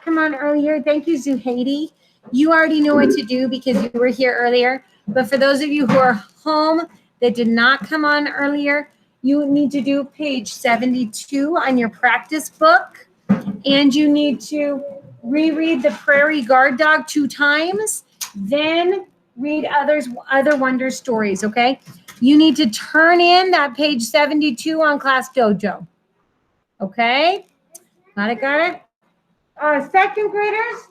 come on earlier, thank you, Zuhaidi. You already know what to do because you were here earlier. But for those of you who are home that did not come on earlier, you need to do page 72 on your practice book. And you need to reread the Prairie Guard Dog 2 times, then read other wonder stories, okay? You need to turn in that page 72 on Class Dojo, okay? Got it? Second graders,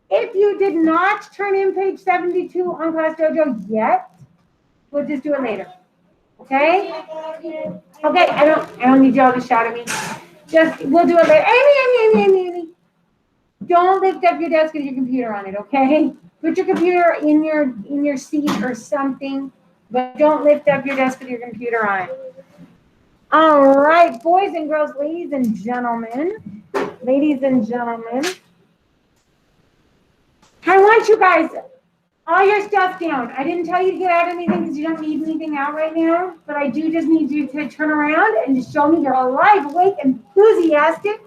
if you did not turn in page 72 on Class Dojo yet, we'll just do it later, okay? Okay, I don't need y'all to shout at me. We'll do it later. Amy. Don't lift up your desk with your computer on it, okay? Put your computer in your seat or something, but don't lift up your desk with your computer on it. All right, boys and girls, ladies and gentlemen, I want you guys, all your stuff down. I didn't tell you to get out anything because you don't need anything out right now, but I do just need you to turn around and just show me you're alive, awake, enthusiastic,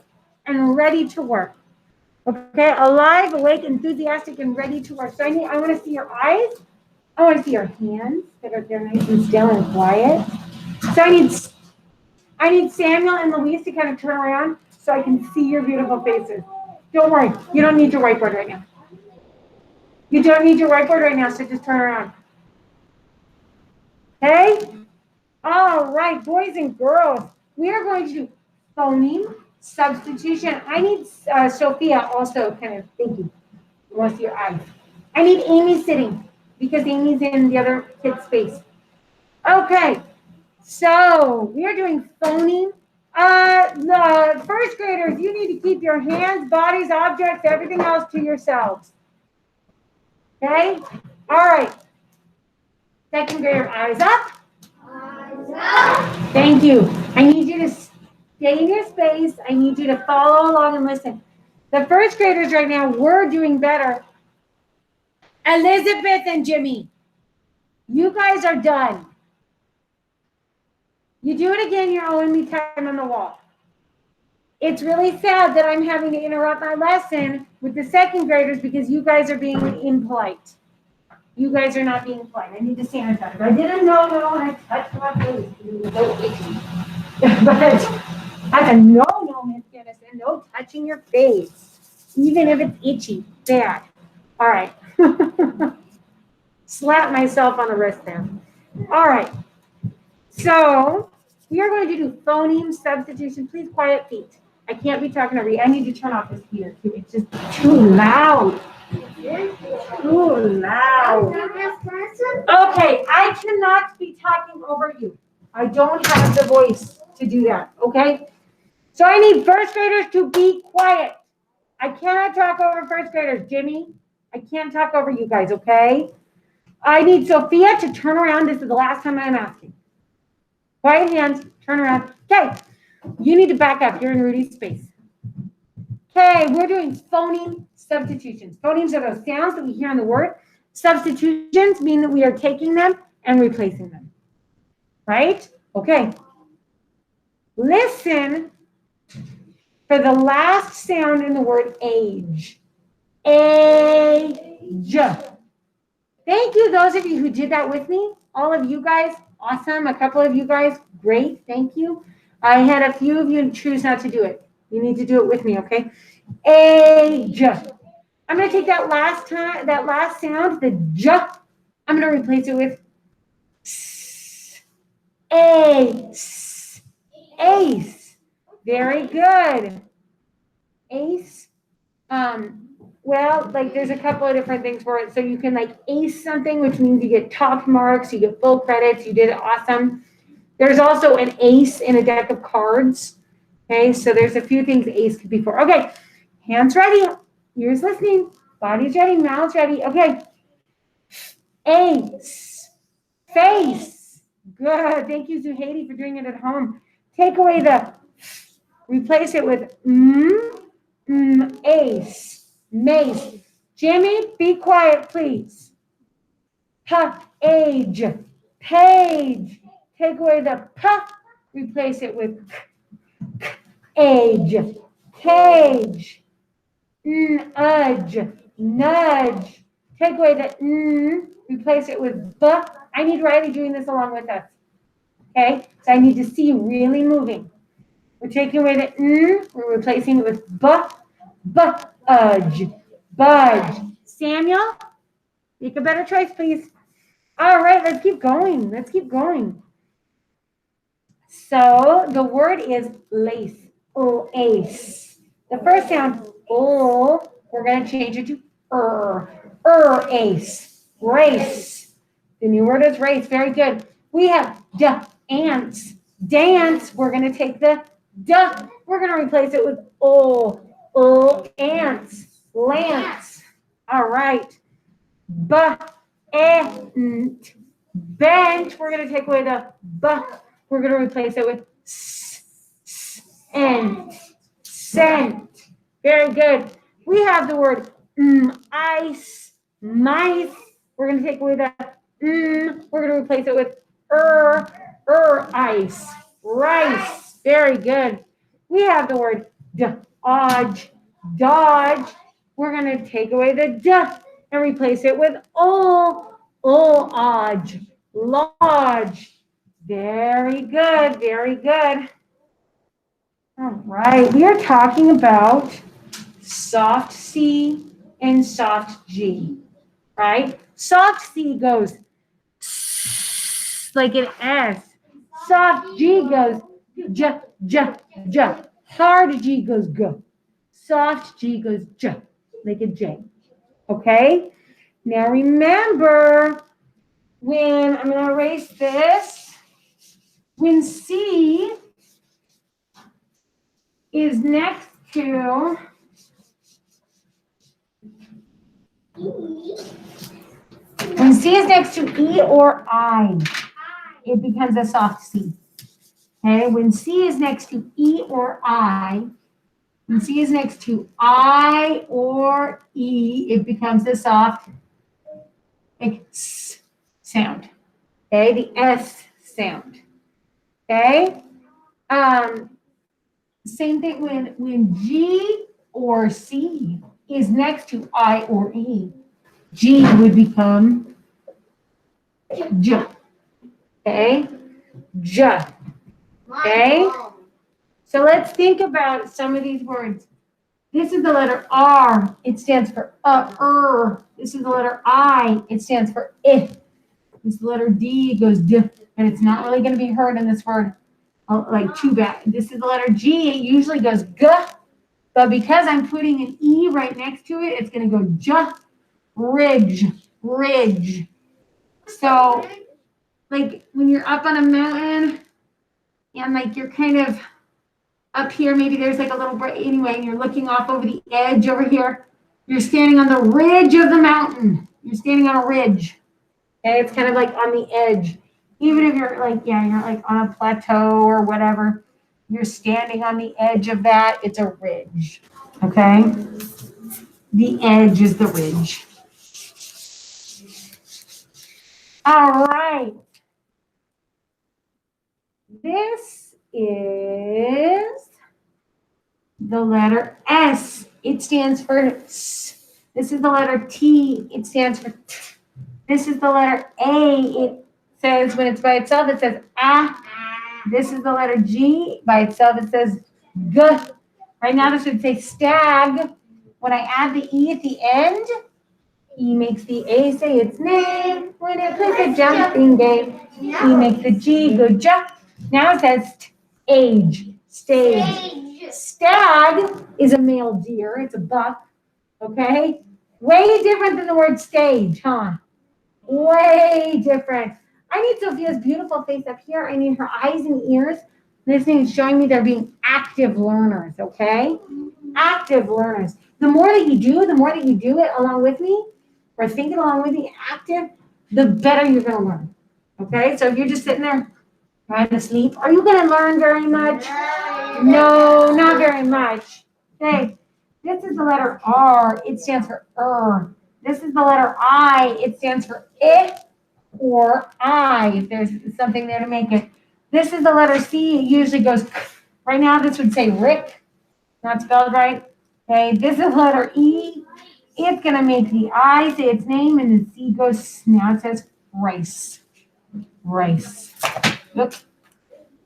and ready to work. Okay, alive, awake, enthusiastic, and ready to work. So I want to see your eyes. I want to see your hands that are there nice and still and quiet. So I need Samuel and Louise to kind of turn around so I can see your beautiful faces. Don't worry, you don't need your whiteboard right now. You don't need your whiteboard right now, so just turn around. Okay? All right, boys and girls, we are going to do phoneme substitution. I need Sophia also kind of thinking. I want to see your eyes. I need Amy sitting because Amy's in the other kid's space. Okay, so we are doing phoneme. The first graders, you need to keep your hands, bodies, objects, everything else to yourselves. Okay? All right. Second grader, eyes up. Eyes up. Thank you. I need you to stay in your space. I need you to follow along and listen. The first graders right now, we're doing better. Elizabeth and Jimmy, you guys are done. You do it again, you're owing me time on the wall. It's really sad that I'm having to interrupt my lesson with the second graders because you guys are being impolite. You guys are not being polite. I need to sanitize. I didn't know when I touched my face. It was so itchy. But that's a no, Miss Kennison. No touching your face. Even if it's itchy. Bad. All right. Slap myself on the wrist there. All right. So we are going to do phoneme substitution. Please quiet feet. I can't be talking over you. I need to turn off this heater too. It's just too loud. Too loud. Okay, I cannot be talking over you. I don't have the voice to do that, okay? So I need first graders to be quiet. I cannot talk over first graders. Jimmy, I can't talk over you guys, okay? I need Sophia to turn around. This is the last time I'm asking. Quiet hands, turn around. Okay, you need to back up. You're in Rudy's space. Okay, we're doing phoneme substitutions. Phonemes are those sounds that we hear in the word. Substitutions mean that we are taking them and replacing them. Right? Okay. Listen for the last sound in the word age. Age. Thank you, those of you who did that with me. All of you guys, awesome. A couple of you guys, great. Thank you. I had a few of you choose not to do it. You need to do it with me, okay? Age. I'm going to take that last sound, the j. I'm going to replace it with ace. Ace. Very good. Ace. Well, like there's a couple of different things for it. So you can like ace something, which means you get top marks, you get full credits, you did it awesome. There's also an ace in a deck of cards. Okay, so there's a few things ace could be for. Okay, hands ready, ears listening, body's ready, mouth's ready. Okay, ace, face. Good, thank you, Zuhaidi, for doing it at home. Take away the, replace it with ace, mace. Jimmy, be quiet, please. Age, page. Take away the p, replace it with age, cage. Nudge, nudge. Take away the replace it with b. I need Riley doing this along with us. Okay, so I need to see you really moving. We're taking away the we're replacing it with budge, budge. Samuel, make a better choice, please. All right, let's keep going. Let's keep going. So the word is lace, lace. The first sound, we're going to change it to ace, race. The new word is race. Very good. We have ants, dance. We're going to take the we're going to replace it with ants, lance. All right. Bent. We're going to take away the we're going to replace it with scent. Very good. We have the word ice, mice. We're going to take away the we're going to replace it with ice, rice. Very good. We have the word dodge. We're going to take away the and replace it with lodge. Very good, very good. All right, we are talking about soft C and soft G, right? Soft C goes like an S. Soft G goes j. Hard G goes g. Soft G goes j, like a J. Okay? Now remember, when I'm going to erase this, when C is next to when C is next to E or I, it becomes a soft C. Okay, when C is next to E or I, when C is next to I or E, it becomes a soft S sound. Okay, the S sound. Okay. Same thing when G or C is next to I or E, G would become J. Okay, J. Okay, so let's think about some of these words. This is the letter R. It stands for This is the letter I. It stands for I. This letter D goes D, and it's not really going to be heard in this word. Like too bad. This is the letter G. It usually goes G, but because I'm putting an E right next to it, it's going to go J. Ridge. So, like when you're up on a mountain and like you're kind of up here, maybe there's like a little break anyway, and you're looking off over the edge over here. You're standing on the ridge of the mountain. You're standing on a ridge. Okay, it's kind of like on the edge. Even if you're like, you're like on a plateau or whatever, you're standing on the edge of that, it's a ridge. Okay? The edge is the ridge. All right. This is the letter S. It stands for S. This is the letter T. It stands for T. This is the letter A. It says when it's by itself, it says ah. This is the letter G. By itself, it says G. Right now, this would say stag. When I add the E at the end, E makes the A say its name. When it plays a jumping game, E makes the G go jump. Now it says stage. Stag is a male deer. It's a buck. Okay? Way different than the word stage, huh? Way different. I need Sophia's beautiful face up here. I need her eyes and ears. This thing is showing me they're being active learners, okay? Active learners. The more that you do it along with me, or thinking along with me, active, the better you're going to learn, okay? So if you're just sitting there trying to sleep, are you going to learn very much? No, not very much. Okay, this is the letter R. It stands for This is the letter I. It stands for it or I, if there's something there to make it. This is the letter C. It usually goes, right now this would say Rick, not spelled right. Okay, this is letter E. It's going to make the I say its name, and the C goes, now it says rice. Rice. Look.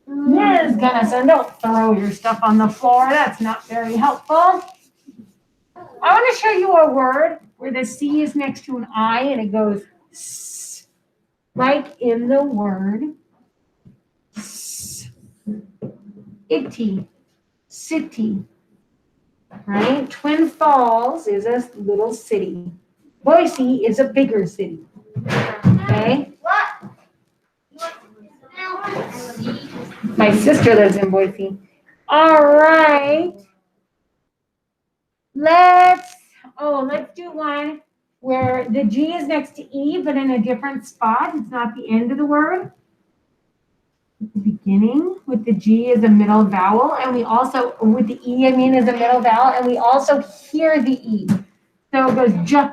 Ms. Kennison, don't throw your stuff on the floor. That's not very helpful. I want to show you a word where the C is next to an I and it goes S, like in the word S. Itty, city, right? Twin Falls is a little city. Boise is a bigger city. Okay? My sister lives in Boise. All right. Let's do one where the G is next to E, but in a different spot. It's not the end of the word. The beginning with the G is a middle vowel, and we also, with the E, I mean, is a middle vowel, and we also hear the E. So it goes gem.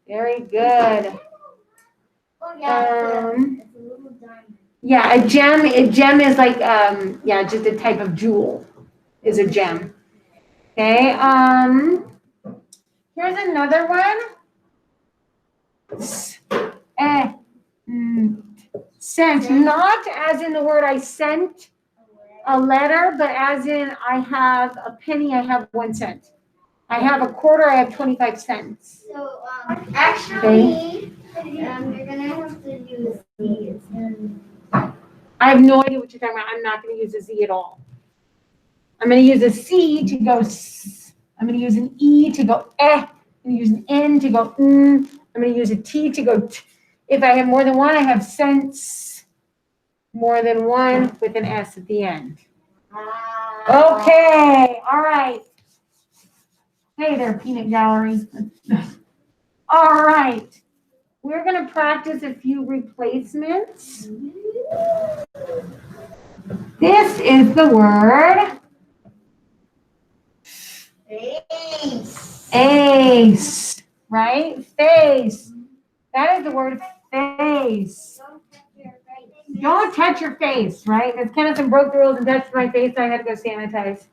Very good. Yeah, a gem is like, just a type of jewel is a gem. Okay, here's another one. Sent, not as in the word I sent a letter, but as in I have a penny, I have 1 cent. I have a quarter, I have 25 cents. So, actually, you're gonna have to use these. I have no idea what you're talking about. I'm not going to use a Z at all. I'm going to use a C to go S. I'm going to use an E to go eh. I'm going to use an N to go n. I'm going to use a T to go t. If I have more than one, I have cents. More than one with an S at the end. Okay. All right. Hey there, peanut gallery. All right. We're going to practice a few replacements. This is the word ace, right? Face. That is the word face. Don't touch your face, right? If Kennison broke the rules and touched my face, I had to go sanitize.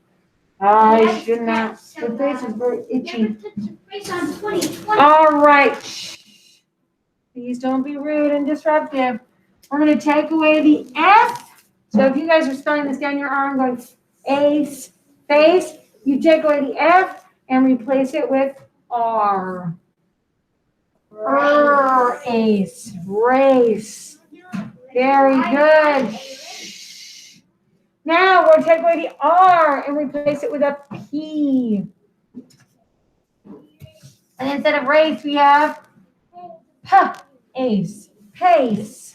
I should not. The face is very itchy. All right. Please don't be rude and disruptive. We're going to take away the F. So if you guys are spelling this down your arm, going ace, face, you take away the F and replace it with R. Ace, race. Very good. Now we'll take away the R and replace it with a P. And instead of race, we have ace, pace.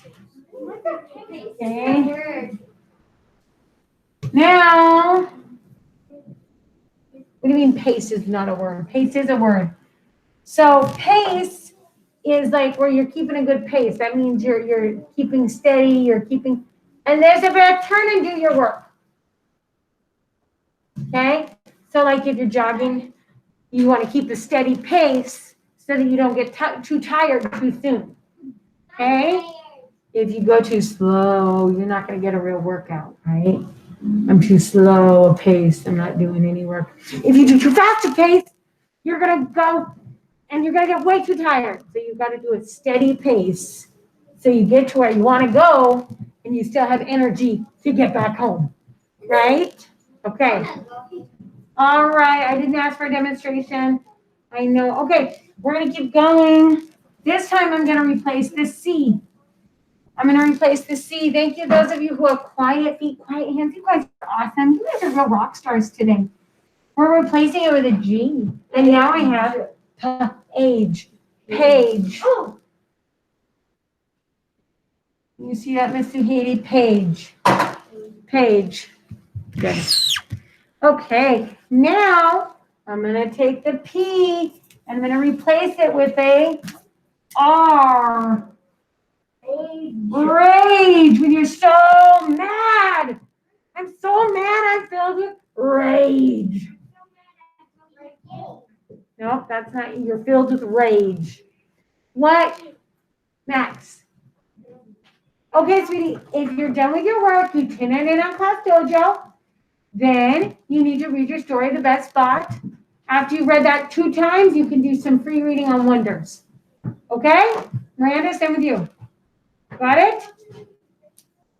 Okay. Now, what do you mean pace is not a word? Pace is a word. So pace is like where you're keeping a good pace. That means you're keeping steady, you're keeping, and there's a bit of turn and do your work. Okay? So like if you're jogging, you want to keep a steady pace so that you don't get too tired too soon. Okay? If you go too slow, you're not going to get a real workout, right? I'm too slow a pace. I'm not doing any work. If you do too fast a pace, you're going to go and you're going to get way too tired. So you've got to do a steady pace so you get to where you want to go and you still have energy to get back home, right? Okay. All right. I didn't ask for a demonstration. I know. Okay. We're going to keep going. This time I'm going to replace the C. I'm going to replace the C. Thank you, those of you who have quiet feet, quiet hands. You guys are awesome. You guys are real rock stars today. We're replacing it with a G. And now I have page. Page. You see that, Miss Suhadi? Page. Page. Good. Okay. Now I'm going to take the P and I'm going to replace it with a R. Rage, when you're so mad. I'm so mad I'm filled with rage. Nope, that's not, you're filled with rage. What? Max. Okay, sweetie, if you're done with your work, you turn it in on Class Dojo. Then you need to read your story, The Best Spot. After you've read that 2 times, you can do some free reading on wonders. Okay? Miranda, same with you. Got it?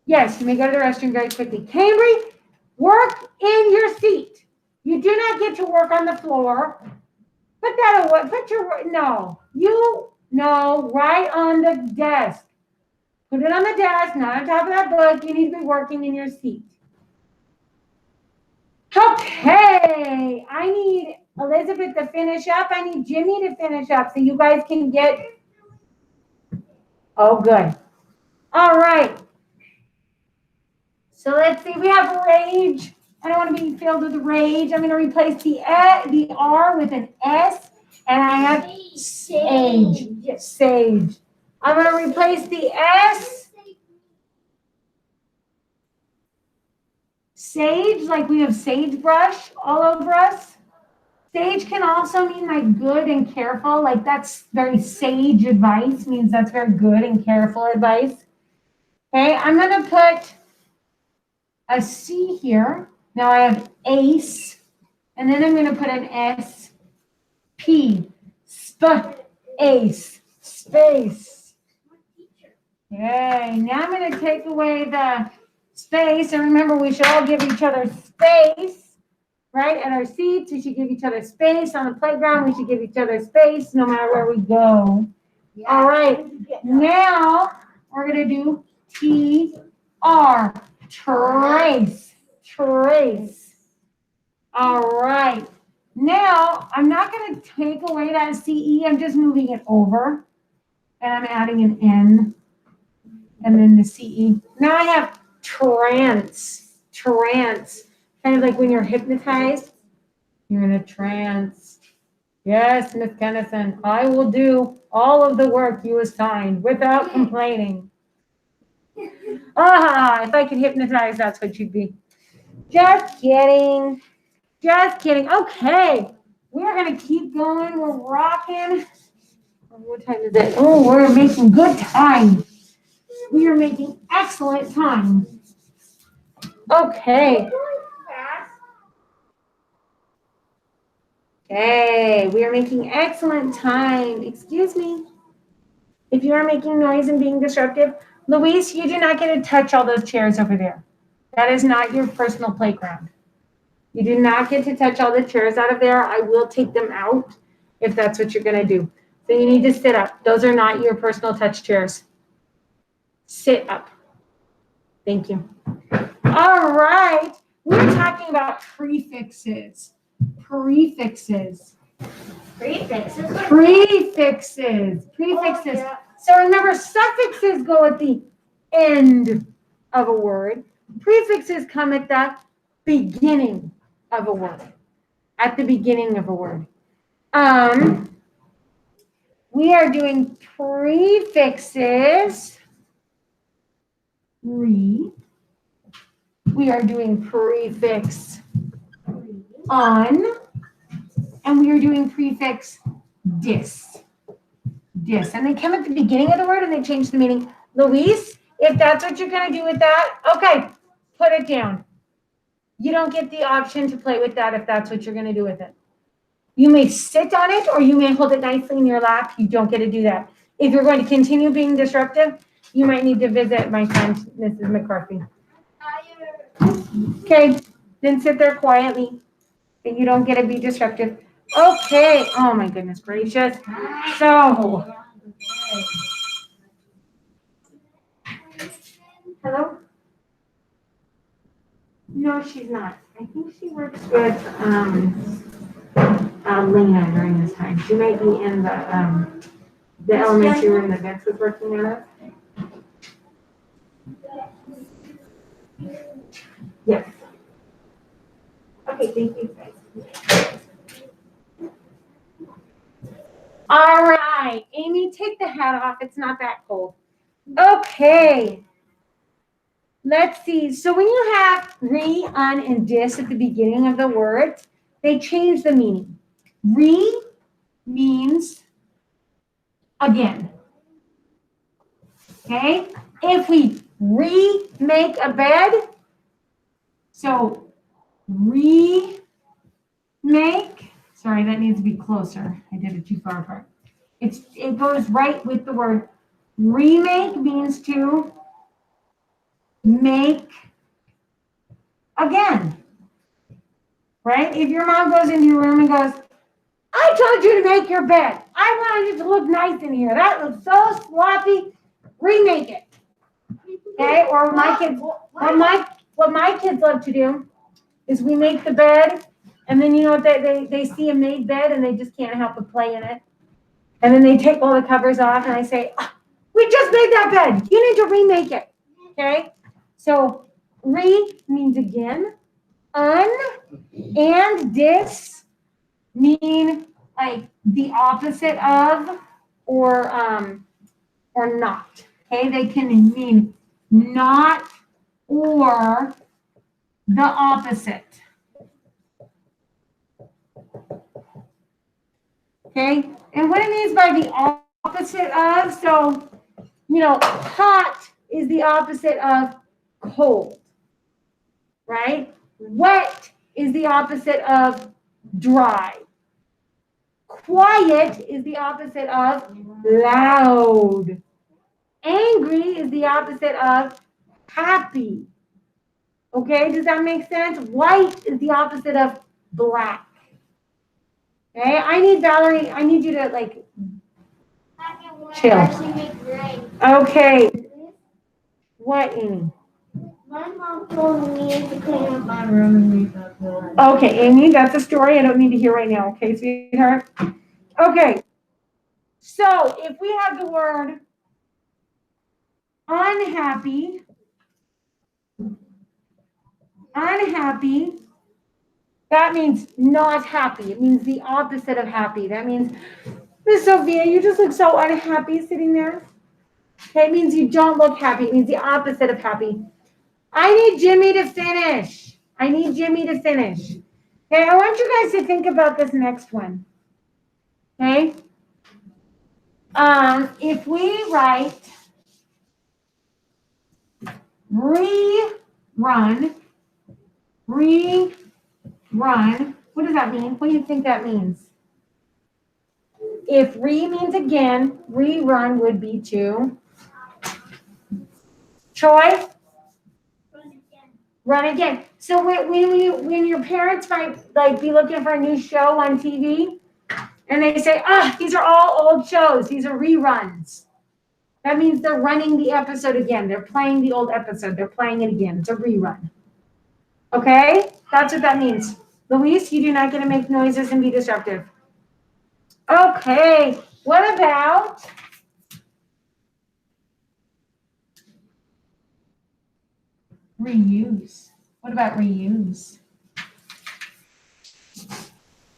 Yes, you may go to the restroom very quickly. Cambry, work in your seat. You do not get to work on the floor. Put that away. No, right on the desk. Put it on the desk, not on top of that book. You need to be working in your seat. Okay, I need Elizabeth to finish up. I need Jimmy to finish up so you guys can get. Oh, good. All right. So let's see. We have rage. I don't want to be filled with rage. I'm going to replace the R with an S, and I have sage. Sage. I'm going to replace the S. Sage, like we have sagebrush all over us. Sage can also mean like good and careful. Like that's very sage advice, means that's very good and careful advice. Okay, I'm going to put a C here. Now I have ace, and then I'm going to put an S, P, ace, space. Okay, now I'm going to take away the space, and remember we should all give each other space, right? At our seats, we should give each other space. On the playground, we should give each other space no matter where we go. Yeah. All right, now we're going to do T-R, trace. Trace. All right. Now, I'm not going to take away that CE. I'm just moving it over. And I'm adding an N. And then the CE. Now I have trance. Trance. Kind of like when you're hypnotized. You're in a trance. Yes, Miss Kennison. I will do all of the work you assigned without complaining. If I could hypnotize, that's what you'd be. Just kidding. Just kidding. Okay. We're going to keep going. We're rocking. What time is it? Oh, we're making good time. We are making excellent time. Okay. Okay. We are making excellent time. Excuse me. If you are making noise and being disruptive, Luis, you do not get to touch all those chairs over there. That is not your personal playground. You do not get to touch all the chairs out of there. I will take them out if that's what you're going to do. So you need to sit up. Those are not your personal touch chairs. Sit up. Thank you. All right. We're talking about prefixes. Prefixes. Prefixes. Prefixes. Prefixes. Oh, yeah. So remember, suffixes go at the end of a word. Prefixes come at the beginning of a word. At the beginning of a word. We are doing prefixes. We are doing prefix on, and we are doing prefix dis. Dis. And they come at the beginning of the word and they change the meaning. Luis, if that's what you're going to do with that, okay, put it down. You don't get the option to play with that if that's what you're going to do with it. You may sit on it or you may hold it nicely in your lap. You don't get to do that. If you're going to continue being disruptive, you might need to visit my friend, Mrs. McCarthy. Okay, then sit there quietly. But you don't get to be disruptive. Okay. Oh my goodness gracious. So. Hello? No, she's not. I think she works with Lena during this time. She might be in the elementary room that Vince was working out of. Yes. Okay, thank you guys. All right, Amy, take the hat off. It's not that cold. Okay. Let's see. So when you have re, un, and dis at the beginning of the word, they change the meaning. Re means again. Okay? If we remake a bed, so remake. Sorry, that needs to be closer. I did it too far apart. It goes right with the word. Remake means to make again. Right? If your mom goes into your room and goes, I told you to make your bed. I wanted it to look nice in here. That looks so sloppy. Remake it. Okay? Or my kids, what my kids love to do is we make the bed, and then you know what they see a made bed and they just can't help but play in it. And then they take all the covers off and I say, we just made that bed. You need to remake it. Okay? So means again. And dis mean like the opposite of or not. Okay, they can mean not or the opposite. Okay, and what it means by the opposite of, so you know, hot is the opposite of cold, right? Wet is the opposite of dry. Quiet is the opposite of loud. Angry is the opposite of happy. Okay, does that make sense? White is the opposite of black. Okay, I need Valerie, I need you to like chill. Okay. What, Amy? My mom told me to clean up my room and leave up the light. Okay, Amy, that's a story I don't need to hear right now. Okay, sweetheart? Okay. So if we have the word unhappy, that means not happy. It means the opposite of happy. That means, Miss Sophia, you just look so unhappy sitting there. Okay, it means you don't look happy. It means the opposite of happy. I need Jimmy to finish. Okay, I want you guys to think about this next one. Okay? If we write rerun, what does that mean? What do you think that means? If means again, rerun would be to Troy? Run again. So when your parents might like be looking for a new show on TV and they say, these are all old shows. These are reruns. That means they're running the episode again. They're playing the old episode. They're playing it again. It's a rerun. Okay? That's what that means. Luis, you do not get to make noises and be disruptive. Okay. What about reuse? What about reuse?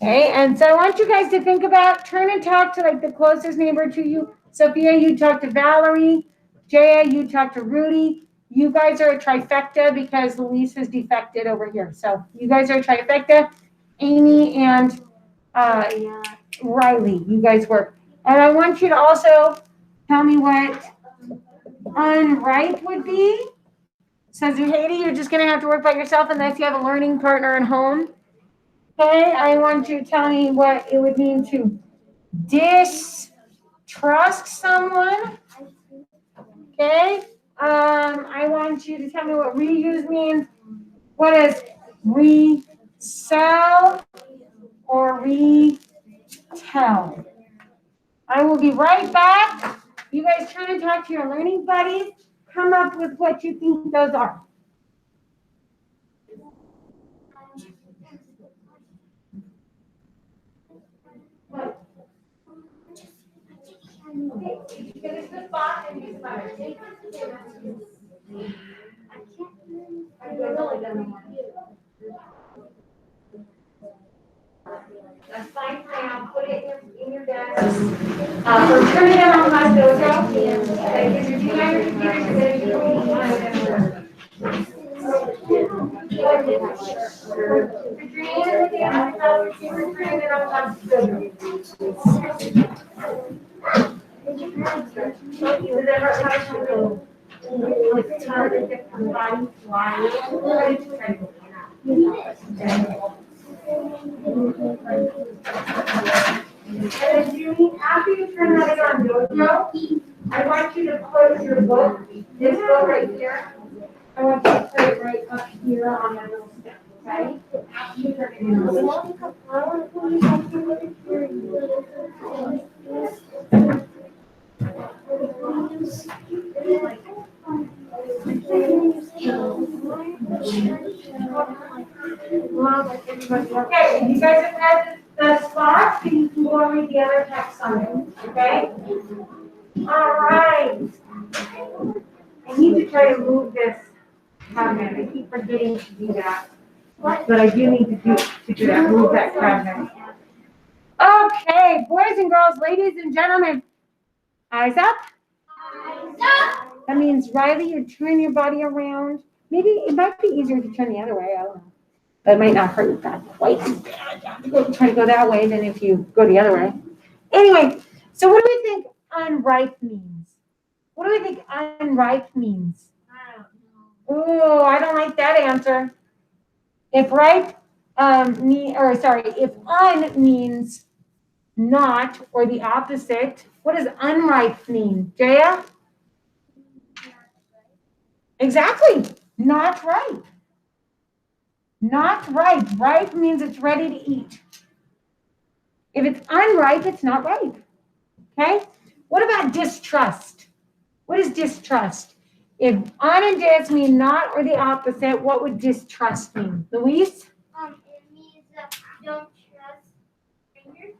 Okay, and so I want you guys to think about, turn and talk to like the closest neighbor to you. Sophia, you talk to Valerie. Jaya, you talk to Rudy. You guys are a trifecta because Luis has defected over here. So you guys are a trifecta. Amy and Riley, you guys work. And I want you to also tell me what unripe would be. So Zuhaidi, you're just going to have to work by yourself unless you have a learning partner at home. Okay, I want you to tell me what it would mean to distrust someone. Okay, I want you to tell me what reuse means. What is resell or retell? I will be right back. You guys try to talk to your learning buddies. Come up with what you think those are. Finish the spot and use fire. That's fine for now. Put it in your desk. We're turning it on my dojo. Because you're doing your computers, you're going to do And then Julie, after you turn that on Jojo, I want you to close your book, this book right here. I want you to put it right up here on that little step, okay? After you turn it Okay, if you guys have had the spot, then you can go and read the other text on it, okay? All right. I need to try to move this cabinet. I keep forgetting to do that. But I do need to do that, move that cabinet. Okay, boys and girls, ladies and gentlemen, eyes up. That means, Riley, you're turning your body around. Maybe it might be easier to turn the other way. I don't know. But it might not hurt that quite as bad. Try to go that way than if you go the other way. Anyway, so what do we think unripe means? What do we think unripe means? I don't know. Oh, I don't like that answer. If ripe if un means not or the opposite, what does unripe mean? Jaya? Exactly. Not ripe. Not ripe. Ripe means it's ready to eat. If it's unripe, it's not ripe. Okay? What about distrust? What is distrust? If un and dis mean not or the opposite, what would distrust mean? Luis? It means don't trust strangers.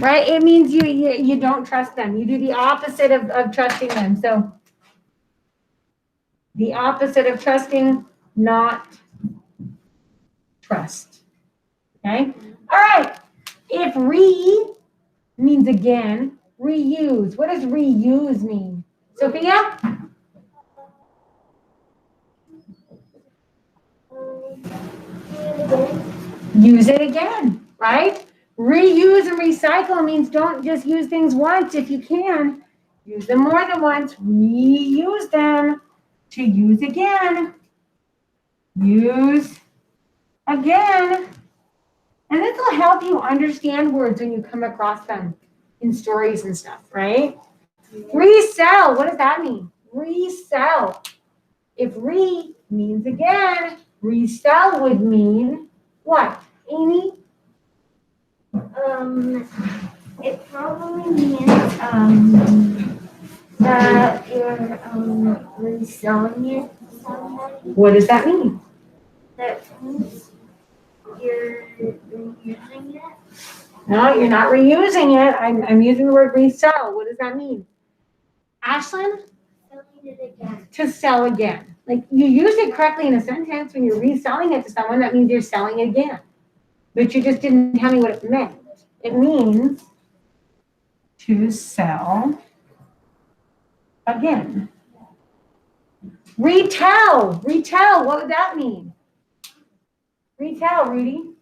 Right? It means you don't trust them. You do the opposite of trusting them. So the opposite of trusting, not trust. Okay? All right. If re means again, reuse. What does reuse mean? Sophia? Use it again, right? Reuse and recycle means don't just use things once if you can. Use them more than once. Reuse them to use again. Use again. And this will help you understand words when you come across them in stories and stuff, right? Resell, what does that mean? Resell. If re means again, resell would mean what? Amy? It probably means that you're reselling it to somebody. What does that mean? That means you're reusing it. No, you're not reusing it. I'm using the word resell. What does that mean? Ashlyn? Selling it again. To sell again. Like you use it correctly in a sentence when you're reselling it to someone, that means you're selling it again. But you just didn't tell me what it meant. It means to sell again. Retell. Retell. What would that mean? Retell, Rudy.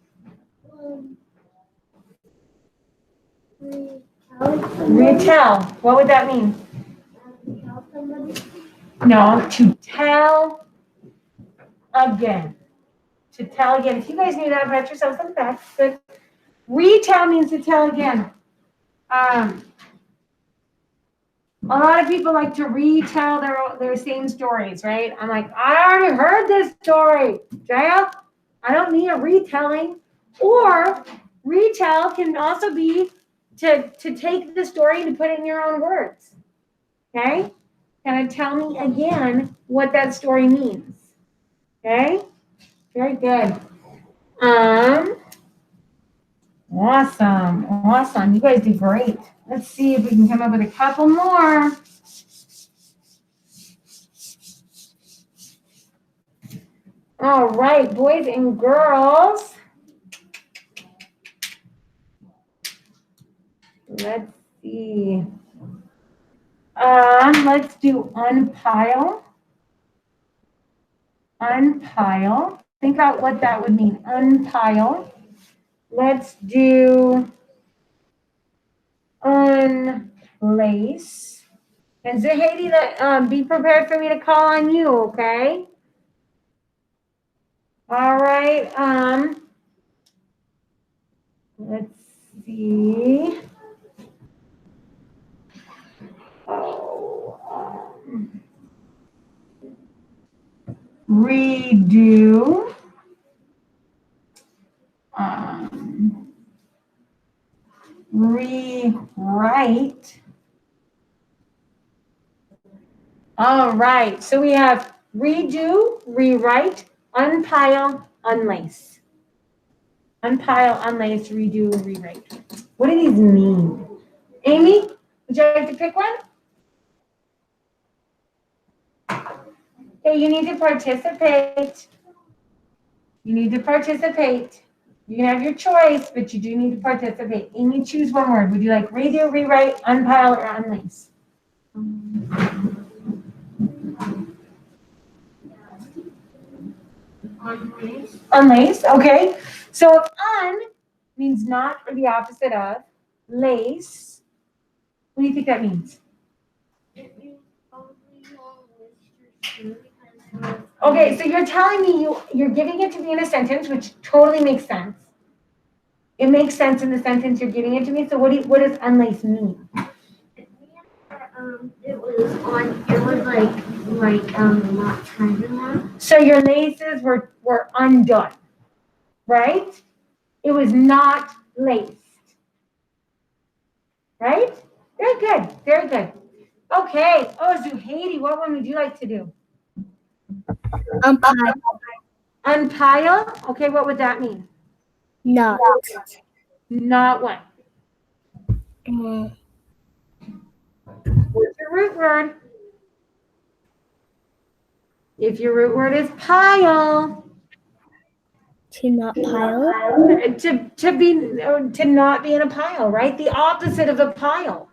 Retell. What would that mean? Tell somebody. No, to tell again. To tell again. If you guys knew that about yourselves, on the back. Good. Retell means to tell again. A lot of people like to retell their same stories, right? I'm like, I already heard this story, Jaya. I don't need a retelling. Or retell can also be to take the story and to put it in your own words. Okay? Kind of tell me again what that story means. Okay? Very good. Awesome. Awesome. You guys did great. Let's see if we can come up with a couple more. All right, boys and girls. Let's see. Let's do unpile. Unpile. Think about what that would mean. Unpile. Let's do unplace. And Zahedi, be prepared for me to call on you, okay? All right. Let's see. Oh, redo. Rewrite. All right, so we have redo, rewrite, unpile, unlace. Unpile, unlace, redo, rewrite. What do these mean? Amy, would you like to pick one? Okay, you need to participate. You need to participate. You can have your choice, but you do need to participate. Amy, choose one word. Would you like redo, rewrite, unpile, or unlace? Unlace. Unlace, okay. So un means not or the opposite of. Lace, what do you think that means? It means only long lace. Okay, so you're telling me you're giving it to me in a sentence, which totally makes sense. It makes sense in the sentence you're giving it to me. So what does unlace mean? It was not tied enough. So your laces were undone, right? It was not laced, right? Very good, very good. Okay. Oh, Zuhaidi, what one would you like to do? Umpire. Unpile? Okay, what would that mean? Not. Not what? What's your root word? If your root word is pile. To not pile. To not be in a pile, right? The opposite of a pile.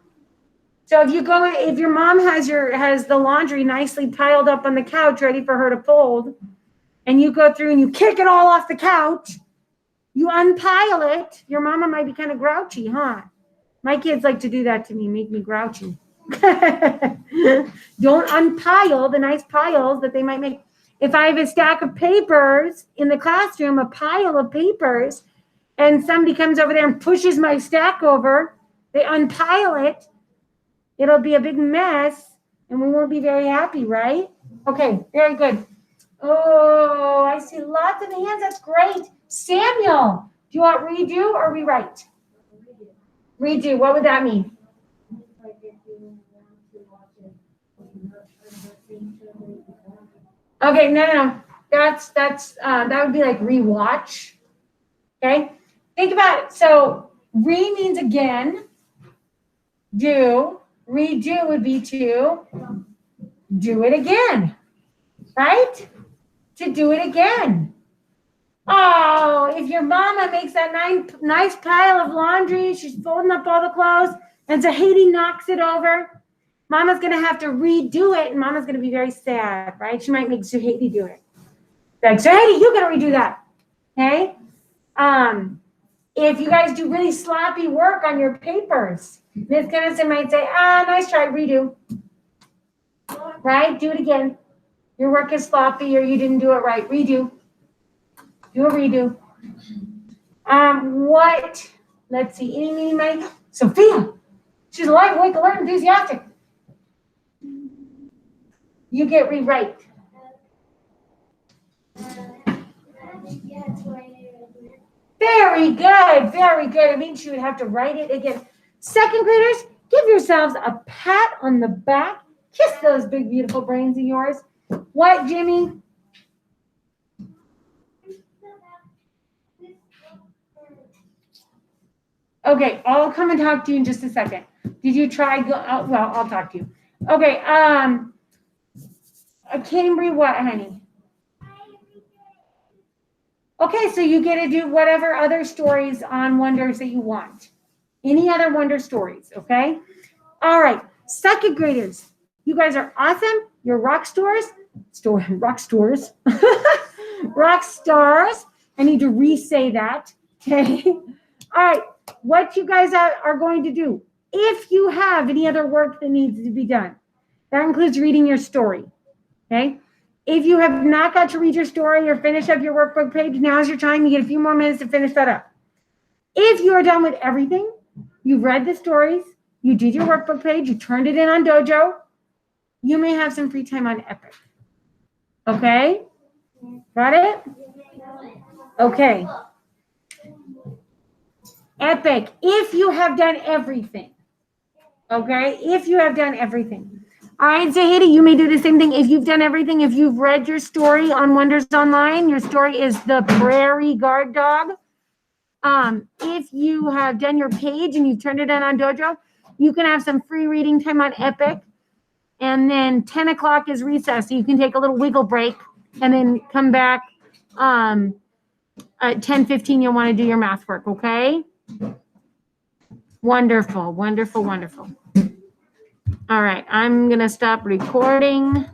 So if your mom has the laundry nicely piled up on the couch ready for her to fold, and you go through and you kick it all off the couch, you unpile it, your mama might be kind of grouchy, huh? My kids like to do that to me, make me grouchy. Don't unpile the nice piles that they might make. If I have a stack of papers in the classroom, a pile of papers, and somebody comes over there and pushes my stack over, they unpile it, it'll be a big mess, and we won't be very happy, right? Okay, very good. Oh, I see lots of hands. That's great. Samuel, do you want redo or rewrite? Redo. What would that mean? Okay, no. That would be like rewatch. Okay, think about it. So means again. Redo would be to do it again, right? To do it again. Oh, if your mama makes that nice pile of laundry, she's folding up all the clothes, and Zahidi knocks it over, mama's going to have to redo it, and mama's going to be very sad, right? She might make Zahidi do it. Like, Zahidi, you got to redo that, okay? If you guys do really sloppy work on your papers, Ms. Kennison might say, nice try, redo. Right? Do it again. Your work is sloppy or you didn't do it right. Redo. Do a redo. Let's see. Eeny, meeny, miny. Sophia. She's alive, awake, alert, enthusiastic. You get rewrite. Very good. Very good. It means you would have to write it again. Second graders, give yourselves a pat on the back. Kiss those big, beautiful brains of yours. What, Jimmy? Okay, I'll come and talk to you in just a second. Did you try? Well, I'll talk to you. Okay. Cambry, what, honey? Okay, so you get to do whatever other stories on wonders that you want. Any other wonder stories, okay? All right, second graders, you guys are awesome. You're rock stars. Rock stars. Rock stars. I need to re-say that, okay? All right, what you guys are going to do, if you have any other work that needs to be done, that includes reading your story, okay? If you have not got to read your story or finish up your workbook page, now's your time. You get a few more minutes to finish that up. If you are done with everything, you've read the stories, you did your workbook page, you turned it in on Dojo, you may have some free time on Epic. Okay? Got it? Okay. Epic, if you have done everything. Okay? If you have done everything. All right, Zahidi, you may do the same thing. If you've done everything, if you've read your story on Wonders Online, your story is the Prairie Guard Dog. If you have done your page and you've turned it in on Dojo, you can have some free reading time on Epic. And then 10 o'clock is recess. So you can take a little wiggle break and then come back at 10:15. You'll want to do your math work, okay? Wonderful, wonderful, wonderful. All right, I'm going to stop recording.